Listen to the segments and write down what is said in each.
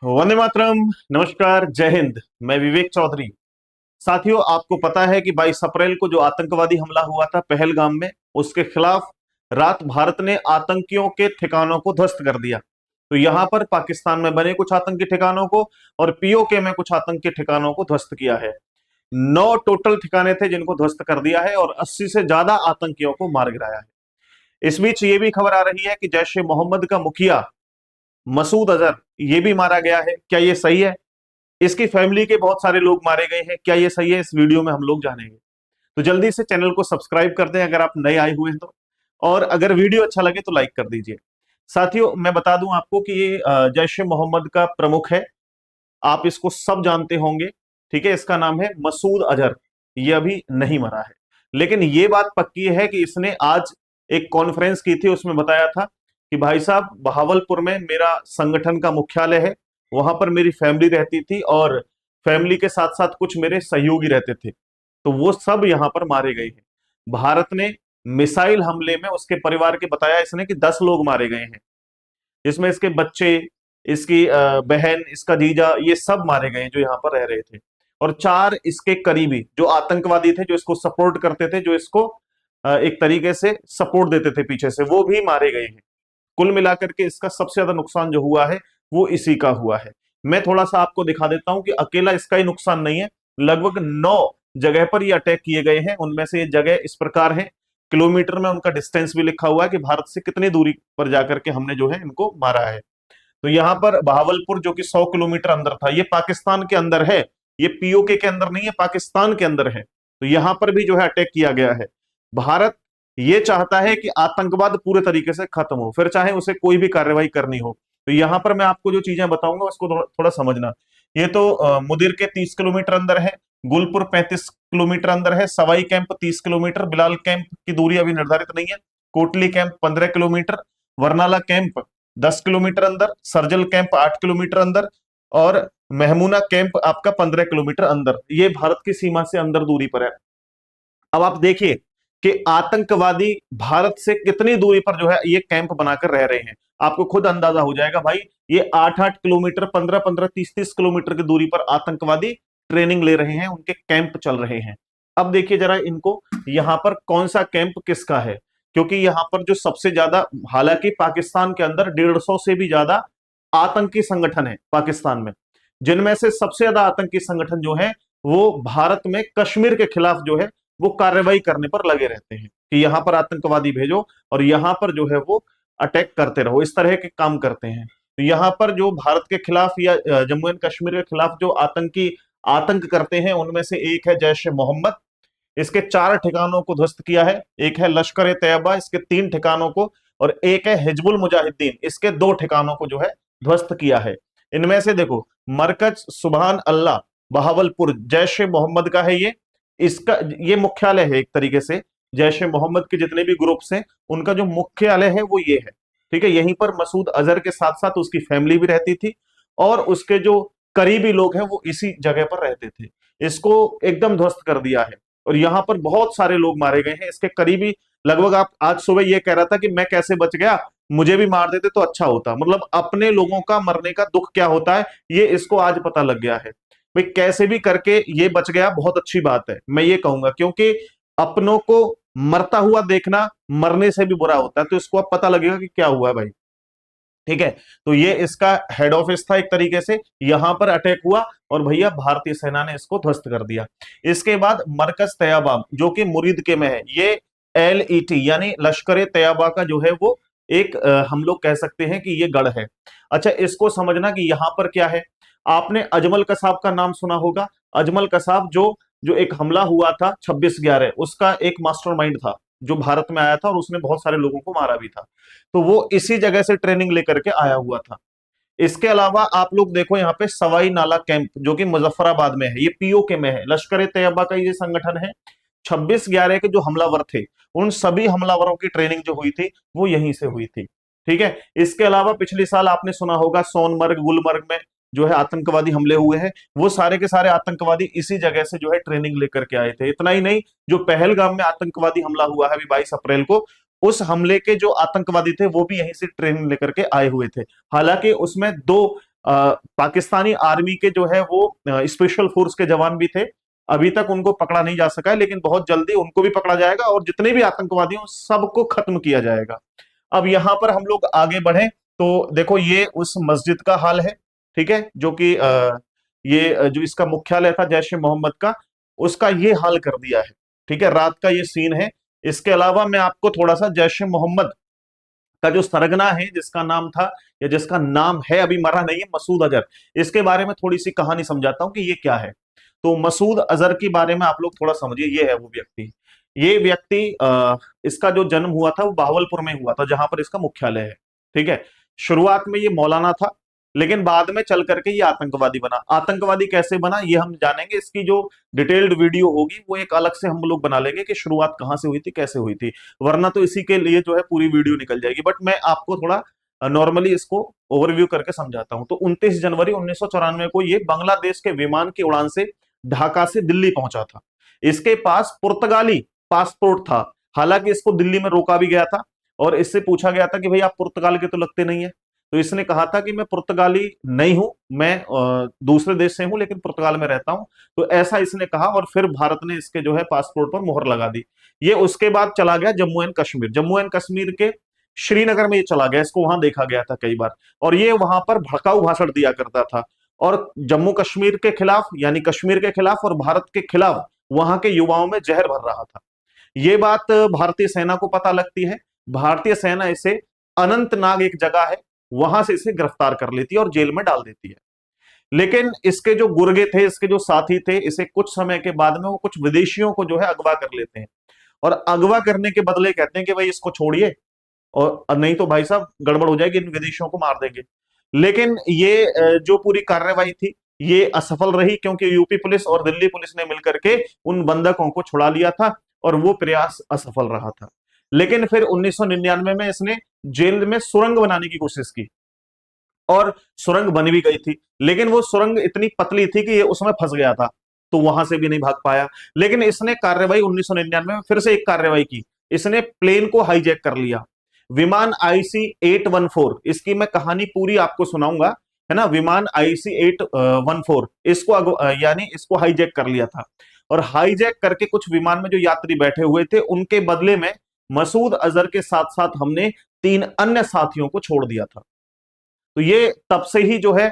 वंदे मातरम। नमस्कार, जय हिंद। मैं विवेक चौधरी। साथियों, आपको पता है कि 22 अप्रैल को जो आतंकवादी हमला हुआ था पहलगाम में, उसके खिलाफ रात भारत ने आतंकियों के ठिकानों को ध्वस्त कर दिया। तो यहां पर पाकिस्तान में बने कुछ आतंकी ठिकानों को और पीओके में कुछ आतंकी ठिकानों को ध्वस्त किया है। 9 टोटल ठिकाने थे जिनको ध्वस्त कर दिया है और 80 से ज्यादा आतंकियों को मार गिराया है। इस बीच ये भी खबर आ रही है कि जैश ए मोहम्मद का मुखिया मसूद अजहर ये भी मारा गया है। क्या ये सही है? इसकी फैमिली के बहुत सारे लोग मारे गए हैं। क्या ये सही है? इस वीडियो में हम लोग जानेंगे। तो जल्दी से चैनल को सब्सक्राइब कर दें अगर आप नए आए हुए हैं तो, और अगर वीडियो अच्छा लगे तो लाइक कर दीजिए। साथियों, मैं बता दूं आपको कि ये जैश ए मोहम्मद का प्रमुख है। आप इसको सब जानते होंगे। ठीक है, इसका नाम है मसूद अजहर। ये अभी नहीं मरा है, लेकिन ये बात पक्की है कि इसने आज एक कॉन्फ्रेंस की थी, उसमें बताया था कि भाई साहब, बहावलपुर में मेरा संगठन का मुख्यालय है, वहां पर मेरी फैमिली रहती थी और फैमिली के साथ साथ कुछ मेरे सहयोगी रहते थे, तो वो सब यहां पर मारे गए हैं। भारत ने मिसाइल हमले में उसके परिवार के बताया इसने कि 10 लोग मारे गए हैं, जिसमें इसके बच्चे, इसकी बहन, इसका जीजा, ये सब मारे गए जो यहाँ पर रह रहे थे। और 4 इसके करीबी जो आतंकवादी थे, जो इसको सपोर्ट करते थे, जो इसको एक तरीके से सपोर्ट देते थे पीछे से, वो भी मारे गए हैं। कुल मिलाकर के इसका सबसे ज्यादा नुकसान जो हुआ है वो इसी का हुआ है। मैं थोड़ा सा आपको दिखा देता हूं कि अकेला इसका ही नुकसान नहीं है। लगभग 9 जगह पर ये अटैक किए गए हैं। उनमें से ये जगह इस प्रकार है, किलोमीटर में उनका डिस्टेंस भी लिखा हुआ है कि भारत से कितनी दूरी पर जाकर के हमने जो है इनको मारा है। तो यहाँ पर बहावलपुर जो कि 100 किलोमीटर अंदर था, ये पाकिस्तान के अंदर है। ये पीओके के अंदर नहीं है, पाकिस्तान के अंदर है। तो यहां पर भी जो है अटैक किया गया है। भारत ये चाहता है कि आतंकवाद पूरे तरीके से खत्म हो, फिर चाहे उसे कोई भी कार्रवाई करनी हो। तो यहां पर मैं आपको जो चीजें बताऊंगा उसको थोड़ा समझना। ये तो मुदिर के 30 किलोमीटर अंदर है, गुलपुर 35 किलोमीटर अंदर है, Sawai camp 30 kilometre, Bilal camp की दूरी अभी निर्धारित नहीं है, Kotli camp 15 kilometre, Varnala camp 10 kilometre अंदर, सर्जल कैंप 8 किलोमीटर अंदर, और महमूना कैंप आपका 15 किलोमीटर अंदर। ये भारत की सीमा से अंदर दूरी पर है। अब आप देखिए कि आतंकवादी भारत से कितनी दूरी पर जो है ये कैंप बनाकर रह रहे हैं। आपको खुद अंदाजा हो जाएगा भाई, ये 8-8 किलोमीटर, 15-15, 30-30 किलोमीटर की दूरी पर आतंकवादी ट्रेनिंग ले रहे हैं, उनके कैंप चल रहे हैं। अब देखिए जरा इनको, यहां पर कौन सा कैंप किसका है, क्योंकि यहां पर जो सबसे ज्यादा, हालांकि पाकिस्तान के अंदर 150 से भी ज्यादा आतंकी संगठन है पाकिस्तान में, जिनमें से सबसे ज्यादा आतंकी संगठन जो है वो भारत में कश्मीर के खिलाफ जो है वो कार्रवाई करने पर लगे रहते हैं कि यहां पर आतंकवादी भेजो और यहां पर जो है वो अटैक करते रहो, इस तरह के काम करते हैं। तो यहां पर जो भारत के खिलाफ या जम्मू एंड कश्मीर के खिलाफ जो आतंकी आतंक करते हैं, उनमें से एक है जैश ए मोहम्मद। इसके 4 ठिकानों को ध्वस्त किया है। एक है लश्कर ए तैयबा, इसके 3 ठिकानों को, और एक है हिजबुल मुजाहिदीन, इसके 2 ठिकानों को जो है ध्वस्त किया है। इनमें से देखो, मरकज सुबहान अल्लाह बहावलपुर जैश ए मोहम्मद का है। इसका ये मुख्यालय है एक तरीके से। जैश ए मोहम्मद के जितने भी ग्रुप्स हैं उनका जो मुख्यालय है वो ये है। ठीक है, यहीं पर मसूद अजहर के साथ साथ उसकी फैमिली भी रहती थी और उसके जो करीबी लोग हैं वो इसी जगह पर रहते थे। इसको एकदम ध्वस्त कर दिया है और यहाँ पर बहुत सारे लोग मारे गए हैं इसके करीबी। लगभग आप आज सुबह ये कह रहा था कि मैं कैसे बच गया, मुझे भी मार देते तो अच्छा होता। मतलब अपने लोगों का मरने का दुख क्या होता है ये इसको आज पता लग गया है। भाई कैसे भी करके ये बच गया, बहुत अच्छी बात है, मैं ये कहूंगा, क्योंकि अपनों को मरता हुआ देखना मरने से भी बुरा होता है। तो इसको अब पता लगेगा कि क्या हुआ है भाई। ठीक है, तो ये इसका हेड ऑफिस था एक तरीके से, यहां पर अटैक हुआ और भैया भारतीय सेना ने इसको ध्वस्त कर दिया। इसके बाद मरकज तैयबा जो कि मुरीद के में है, ये LET यानी लश्कर ए तैयबा का जो है वो एक हम लोग कह सकते हैं कि ये गढ़ है। अच्छा, इसको समझना कि यहां पर क्या है। आपने अजमल कसाब का नाम सुना होगा। अजमल कसाब जो जो एक हमला हुआ था 26/11, उसका एक मास्टरमाइंड था जो भारत में आया था और उसने बहुत सारे लोगों को मारा भी था। तो वो इसी जगह से ट्रेनिंग लेकर के आया हुआ था। इसके अलावा आप लोग देखो यहाँ पे सवाई नाला कैंप जो कि मुजफ्फराबाद में है, ये पीओके में है, लश्कर ए तैयबा का ये संगठन है। 26/11 के जो हमलावर थे, उन सभी हमलावरों की ट्रेनिंग जो हुई थी वो यहीं से हुई थी। ठीक है, इसके अलावा पिछले साल आपने सुना होगा सोनमर्ग, गुलमर्ग में जो है आतंकवादी हमले हुए हैं, वो सारे के सारे आतंकवादी इसी जगह से जो है ट्रेनिंग लेकर के आए थे। इतना ही नहीं, जो पहलगाम में आतंकवादी हमला हुआ है अभी 22 अप्रैल को, उस हमले के जो आतंकवादी थे वो भी यहीं से ट्रेनिंग लेकर के आए हुए थे। हालांकि उसमें 2 पाकिस्तानी आर्मी के जो है वो स्पेशल फोर्स के जवान भी थे। अभी तक उनको पकड़ा नहीं जा सका है, लेकिन बहुत जल्दी उनको भी पकड़ा जाएगा और जितने भी आतंकवादी हैं सबको खत्म किया जाएगा। अब यहां पर हम लोग आगे बढ़े तो देखो ये उस मस्जिद का हाल है, ठीक है, जो कि ये जो इसका मुख्यालय था जैश ए मोहम्मद का, उसका ये हाल कर दिया है। ठीक है, रात का ये सीन है। इसके अलावा मैं आपको थोड़ा सा जैश ए मोहम्मद का जो सरगना है, जिसका नाम था या जिसका नाम है, अभी मरा नहीं है, मसूद अजहर, इसके बारे में थोड़ी सी कहानी समझाता हूं कि ये क्या है। तो मसूद अजहर के बारे में आप लोग थोड़ा समझिए। ये है वो व्यक्ति। ये व्यक्ति इसका जो जन्म हुआ था वो बहावलपुर में हुआ था, जहां पर इसका मुख्यालय है। ठीक है, शुरुआत में ये मौलाना था, लेकिन बाद में चल करके ये आतंकवादी बना। आतंकवादी कैसे बना ये हम जानेंगे। इसकी जो डिटेल्ड वीडियो होगी वो एक अलग से हम लोग बना लेंगे कि शुरुआत कहां से हुई थी, कैसे हुई थी, वरना तो इसी के लिए जो है पूरी वीडियो निकल जाएगी। बट मैं आपको थोड़ा नॉर्मली इसको ओवरव्यू करके समझाता हूं। तो 29 जनवरी 1994 को ये बांग्लादेश के विमान की उड़ान से ढाका से दिल्ली पहुंचा था। इसके पास पुर्तगाली पासपोर्ट था। हालांकि इसको दिल्ली में रोका भी गया था और इससे पूछा गया था कि भाई आप पुर्तगाल के तो लगते नहीं है। तो इसने कहा था कि मैं पुर्तगाली नहीं हूं, मैं दूसरे देश से हूं, लेकिन पुर्तगाल में रहता हूं। तो ऐसा इसने कहा और फिर भारत ने इसके जो है पासपोर्ट पर मुहर लगा दी। ये उसके बाद चला गया जम्मू एंड कश्मीर। जम्मू एंड कश्मीर के श्रीनगर में ये चला गया, इसको वहां देखा गया था कई बार, और ये वहां पर भड़काऊ भाषण दिया करता था और जम्मू कश्मीर के खिलाफ, यानी कश्मीर के खिलाफ और भारत के खिलाफ वहां के युवाओं में जहर भर रहा था। ये बात भारतीय सेना को पता लगती है। भारतीय सेना इसे अनंतनाग एक जगह है, वहां से इसे गिरफ्तार कर लेती है और जेल में डाल देती है। लेकिन इसके जो गुर्गे थे, इसके जो साथी थे, इसे कुछ समय के बाद में वो कुछ विदेशियों को जो है अगवा कर लेते हैं और अगवा करने के बदले कहते हैं कि भाई इसको छोड़िए और नहीं तो भाई साहब गड़बड़ हो जाएगी, इन विदेशियों को मार देंगे। लेकिन ये जो पूरी कार्रवाई थी ये असफल रही, क्योंकि यूपी पुलिस और दिल्ली पुलिस ने मिलकर के उन बंधकों को छुड़ा लिया था और वो प्रयास असफल रहा था। लेकिन फिर 1999 में इसने जेल में सुरंग बनाने की कोशिश की और सुरंग बन भी गई थी, लेकिन वो सुरंग इतनी पतली थी कि ये उसमें फंस गया था, तो वहां से भी नहीं भाग पाया। लेकिन इसने कार्रवाई 1999 में फिर से एक कार्रवाई की। इसने प्लेन को हाईजैक कर लिया, विमान आईसी 814। इसकी मैं कहानी पूरी आपको सुनाऊंगा, है ना। विमान आईसी 814 इसको यानी इसको हाईजैक कर लिया था और हाईजैक करके कुछ विमान में जो यात्री बैठे हुए थे उनके बदले में मसूद अजहर के साथ साथ हमने 3 अन्य साथियों को छोड़ दिया था। तो ये तब से ही जो है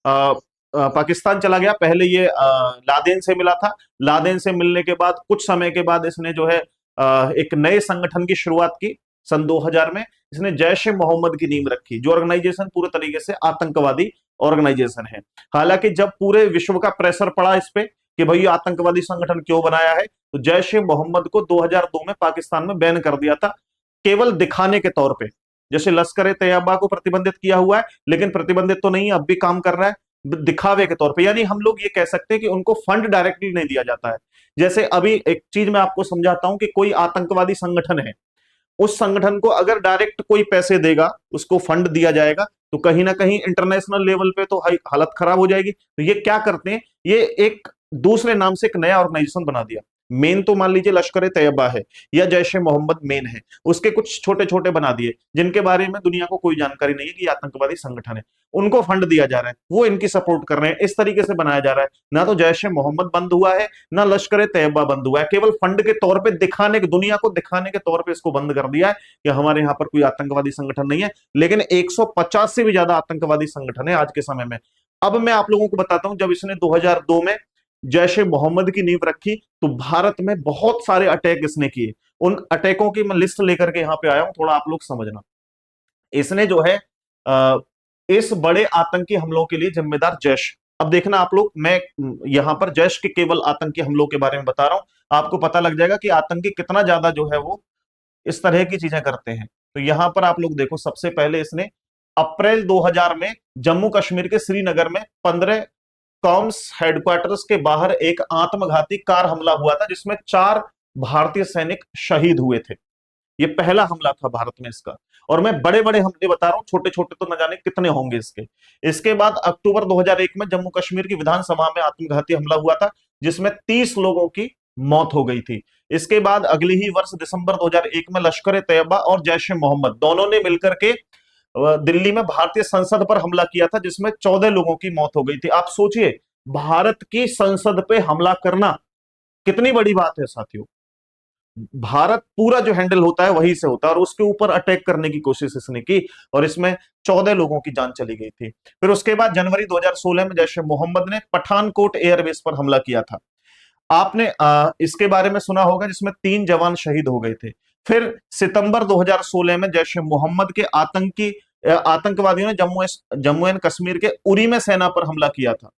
पाकिस्तान चला गया। पहले ये लादेन से मिला था। लादेन से मिलने के बाद कुछ समय के बाद इसने जो है एक नए संगठन की शुरुआत की। सन 2000 में इसने जैश ए मोहम्मद की नींव रखी, जो ऑर्गेनाइजेशन पूरे तरीके से आतंकवादी ऑर्गेनाइजेशन है। हालांकि जब पूरे विश्व का प्रेशर पड़ा इस पे कि भाई आतंकवादी संगठन क्यों बनाया है, तो जैश ए मोहम्मद को 2002 में पाकिस्तान में बैन कर दिया था, केवल दिखाने के तौर पे। जैसे लश्कर ए तैयबा को प्रतिबंधित किया हुआ है, लेकिन प्रतिबंधित तो नहीं, अब भी काम कर रहा है दिखावे के तौर पे। यानी हम लोग ये कह सकते हैं कि उनको फंड डायरेक्टली नहीं दिया जाता है। जैसे अभी एक चीज मैं आपको समझाता हूं कि कोई आतंकवादी संगठन है, उस संगठन को अगर डायरेक्ट कोई पैसे देगा, उसको फंड दिया जाएगा, तो कहीं ना कहीं इंटरनेशनल लेवल पे तो हालत खराब हो जाएगी। तो ये क्या करते हैं, ये एक दूसरे नाम से एक नया ऑर्गेनाइजेशन बना दिया। मेन तो मान लीजिए लश्कर ए तैयबा है या जैश ए मोहम्मद मेन है, उसके कुछ छोटे छोटे बना दिए जिनके बारे में दुनिया को कोई जानकारी नहीं है कि आतंकवादी संगठन है। उनको फंड दिया जा रहा है, वो इनकी सपोर्ट कर रहे हैं, इस तरीके से बनाया जा रहा है। ना तो जैश ए मोहम्मद बंद हुआ है, ना लश्कर ए तैयबा बंद हुआ है, केवल फंड के तौर पे दिखाने के, दुनिया को दिखाने के तौर पे इसको बंद कर दिया है कि हमारे यहाँ पर कोई आतंकवादी संगठन नहीं है। लेकिन 150 से भी ज्यादा आतंकवादी संगठन है आज के समय में। अब मैं आप लोगों को बताता हूं, जब इसने 2002 में जैश ए मोहम्मद की नींव रखी तो भारत में बहुत सारे अटैक इसने किए। उन अटैकों की मैं लिस्ट लेकर के यहां पे आया हूं, थोड़ा आप लोग समझना। इसने जो है इस बड़े आतंकी हमलों के लिए जिम्मेदार जैश, अब देखना आप लोग, मैं यहां पर जैश के केवल आतंकी हमलों के बारे में बता रहा हूं, आपको पता लग जाएगा कि आतंकी कितना ज्यादा जो है वो इस तरह की चीजें करते हैं। तो यहां पर आप लोग देखो, सबसे पहले इसने अप्रैल 2000 में जम्मू कश्मीर के श्रीनगर में 15 कॉम्स हेडक्वार्टर्स के बाहर एक आत्मघाती कार हमला हुआ था, जिसमें 4 भारतीय सैनिक शहीद हुए थे। ये पहला हमला था भारत में इसका। और मैं बड़े बड़े हमले बता रहा हूं, छोटे छोटे तो न जाने कितने होंगे इसके। इसके बाद अक्टूबर 2001 में जम्मू कश्मीर की विधानसभा में आत्मघाती हमला हुआ था, जिसमें 30 लोगों की मौत हो गई थी। इसके बाद अगले ही वर्ष दिसंबर 2001 में लश्कर ए तैयबा और जैश ए मोहम्मद दोनों ने मिलकर के दिल्ली में भारतीय संसद पर हमला किया था, जिसमें 14 लोगों की मौत हो गई थी। आप सोचिए, भारत की संसद पे हमला करना कितनी बड़ी बात है साथियों। भारत पूरा जो हैंडल होता है वहीं से होता है, और उसके ऊपर अटैक करने की कोशिश इसने की, और इसमें 14 लोगों की जान चली गई थी। फिर उसके बाद जनवरी 2016 में जैश ए मोहम्मद ने पठानकोट एयरबेस पर हमला किया था। आपने इसके बारे में सुना होगा, जिसमें 3 जवान शहीद हो गए थे। फिर सितंबर 2016 में जैश ए मोहम्मद के आतंकवादियों ने जम्मू एंड कश्मीर के उरी में सेना पर हमला किया था,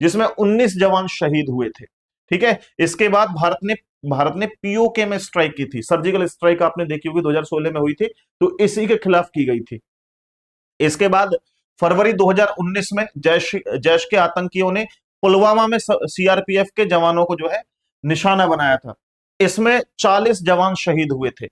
जिसमें 19 जवान शहीद हुए थे। ठीक है, इसके बाद भारत ने पीओके में स्ट्राइक की थी। सर्जिकल स्ट्राइक आपने देखी होगी, 2016 में हुई थी, तो इसी के खिलाफ की गई थी। इसके बाद फरवरी 2019 में जैश के आतंकियों ने पुलवामा में सीआरपीएफ के जवानों को जो है निशाना बनाया था। इसमें 40 जवान शहीद हुए थे।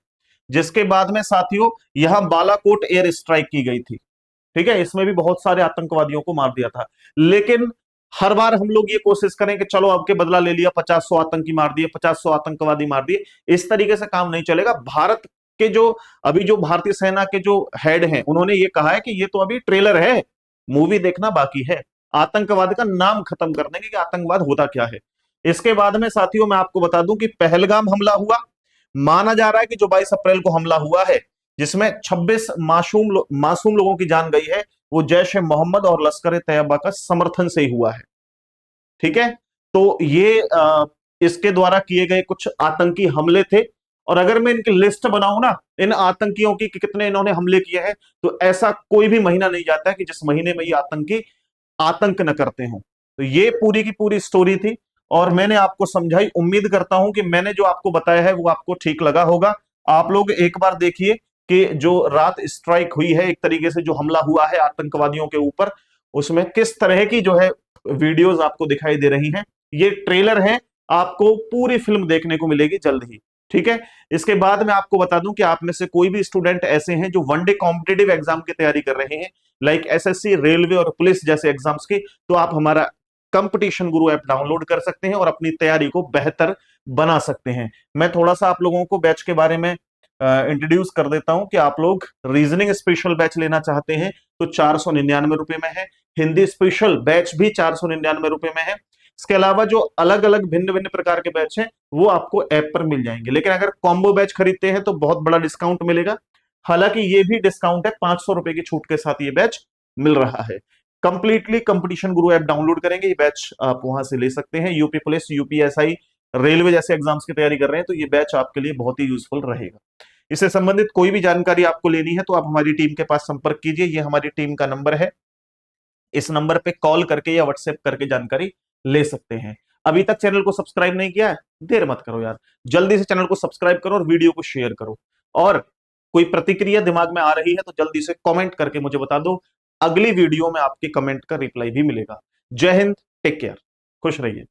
जिसके बाद में साथियों यहां बालाकोट एयर स्ट्राइक की गई थी। ठीक है, इसमें भी बहुत सारे आतंकवादियों को मार दिया था। लेकिन हर बार हम लोग ये कोशिश करें कि चलो अब के बदला ले लिया, 50-100 आतंकी मार दिए, 50-100 आतंकवादी मार दिए, इस तरीके से काम नहीं चलेगा। भारत के जो अभी जो भारतीय सेना के जो हेड हैं, उन्होंने ये कहा है कि ये तो अभी ट्रेलर है, मूवी देखना बाकी है। आतंकवाद का नाम खत्म कर देंगे कि आतंकवाद होता क्या है। इसके बाद में साथियों मैं आपको बता दूं कि पहलगाम हमला हुआ। माना जा रहा है कि जो 22 अप्रैल को हमला हुआ है, जिसमें 26 मासूम लोगों की जान गई है, वो जैश ए मोहम्मद और लश्कर ए तैयबा का समर्थन से ही हुआ है। ठीक है, तो ये इसके द्वारा किए गए कुछ आतंकी हमले थे। और अगर मैं इनकी लिस्ट बनाऊं ना, इन आतंकियों की कि कितने इन्होंने हमले किए हैं, तो ऐसा कोई भी महीना नहीं जाता है कि जिस महीने में ये आतंकी आतंक न करते हों। तो ये पूरी की पूरी स्टोरी थी, और मैंने आपको समझाई। उम्मीद करता हूं कि मैंने जो आपको बताया है वो आपको ठीक लगा होगा। आप लोग एक बार देखिए कि जो रात स्ट्राइक हुई है, एक तरीके से जो हमला हुआ है आतंकवादियों के ऊपर, उसमें किस तरह की जो है वीडियोस आपको दिखाई दे रही हैं। ये ट्रेलर है, आपको पूरी फिल्म देखने को मिलेगी जल्द ही। ठीक है, इसके बाद मैं आपको बता दूं कि आप में से कोई भी स्टूडेंट ऐसे हैं जो वनडे कॉम्पिटेटिव एग्जाम की तैयारी कर रहे हैं, लाइक एसएससी, रेलवे और पुलिस जैसे एग्जाम्स की, तो आप हमारा कंपटीशन गुरु ऐप डाउनलोड कर सकते हैं और अपनी तैयारी को बेहतर बना सकते हैं। मैं थोड़ा सा आप लोगों को बैच के बारे में इंट्रोड्यूस कर देता हूं कि आप लोग रीजनिंग स्पेशल बैच लेना चाहते हैं तो 499 रुपए में है। हिंदी स्पेशल बैच भी 499 रुपए में है। इसके अलावा जो अलग अलग भिन्न भिन्न प्रकार के बैच हैं वो आपको ऐप पर मिल जाएंगे। लेकिन अगर कॉम्बो बैच खरीदते हैं तो बहुत बड़ा डिस्काउंट मिलेगा। हालांकि ये भी डिस्काउंट है, 500 रुपए की छूट के साथ ये बैच मिल रहा है। कंप्लीटली कंपटीशन गुरु ऐप डाउनलोड करेंगे, ये बैच आप वहां से ले सकते हैं। यूपी पुलिस, यूपीएसआई, रेलवे जैसे एग्जाम्स की तैयारी कर रहे हैं तो ये बैच आपके लिए बहुत ही यूजफुल रहेगा। इससे संबंधित कोई भी जानकारी आपको लेनी है तो आप हमारी टीम के पास संपर्क कीजिए। ये हमारी टीम का नंबर है, इस नंबर पे कॉल करके या व्हाट्सएप करके जानकारी ले सकते हैं। अभी तक चैनल को सब्सक्राइब नहीं किया है, देर मत करो यार, जल्दी से चैनल को सब्सक्राइब करो और वीडियो को शेयर करो। और कोई प्रतिक्रिया दिमाग में आ रही है तो जल्दी से कमेंट करके मुझे बता दो, अगली वीडियो में आपके कमेंट का रिप्लाई भी मिलेगा। जय हिंद, टेक केयर, खुश रहिए।